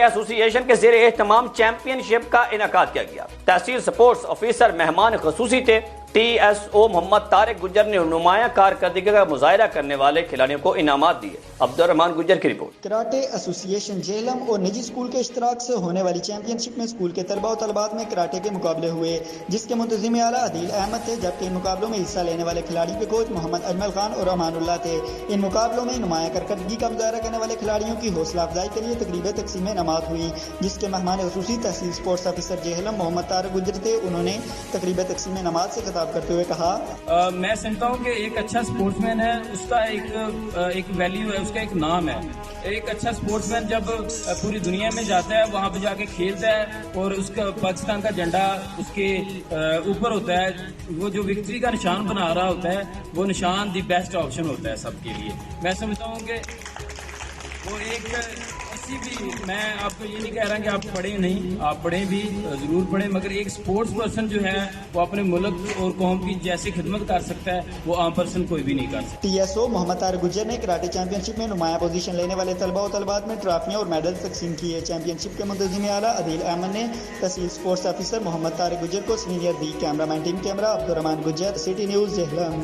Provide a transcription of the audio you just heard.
ایسوسی ایشن کے زیر اہتمام چیمپئن شپ کا انعقاد کیا گیا۔ تحصیل سپورٹس آفیسر مہمان خصوصی تھے۔ ٹی ایس او محمد طارق گجر نے نمایاں کارکردگی کا مظاہرہ کرنے والے کھلاڑیوں کو انعامات دیے۔ عبدالرحمان گجر کی رپورٹ۔ کراٹے ایسوسی ایشن جہلم اور نجی اسکول کے اشتراک سے ہونے والی چیمپئن شپ میں اسکول کے طلباء و طالبات میں کراٹے کے مقابلے ہوئے، جس کے منتظم اعلیٰ عدیل احمد تھے، جبکہ ان مقابلوں میں حصہ لینے والے کھلاڑیوں کے کوچ محمد اجمل خان اور امان اللہ تھے۔ ان مقابلوں میں نمایاں کارکردگی کا مظاہرہ کرنے والے کھلاڑیوں کی حوصلہ افزائی کے لیے تقریب تقسیم انعامات ہوئی، جس کے مہمان خصوصی تحصیل سپورٹس آفیسر جہلم محمد طارق گجر تھے۔ انہوں نے تقریب تقسیم انعامات سے خطاب کرتے ہوئے کہا، میں سمجھتا ہوں کہ ایک اچھا سپورٹس مین ہے، اس کا ایک ویلیو ہے، اس کا ایک نام ہے۔ ایک اچھا سپورٹس مین جب پوری دنیا میں جاتا ہے، وہاں پہ جا کے کھیلتا ہے اور اس کا پاکستان کا جھنڈا اس کے اوپر ہوتا ہے، وہ جو وکٹری کا نشان بنا رہا ہوتا ہے، وہ نشان دی بیسٹ آپشن ہوتا ہے سب کے لیے۔ میں سمجھتا ہوں کہ وہ ایک کسی بھی، میں آپ کو یہ نہیں کہہ رہا کہ آپ پڑھیں نہیں، آپ پڑھیں بھی، ضرور پڑھیں، مگر ایک سپورٹس پرسن جو ہے وہ اپنے ملک اور قوم کی جیسی خدمت کر سکتا ہے، وہ عام پرسن کوئی بھی نہیں کر سکتا۔ ٹی ایس او محمد طارق گجر نے کراٹے چیمپئن شپ میں نمایاں پوزیشن لینے والے طلباء و طالبات میں ٹرافیاں اور میڈل تقسیم کیے۔ چیمپئن شپ کے منتظم اعلیٰ عدیل احمد نے تحصیل سپورٹس آفیسر محمد طارق گجر کو سینئر دی۔ کیمرہ مین ٹیم کیمرہ عبدالرحمان گجر، سٹی نیوز جہلم۔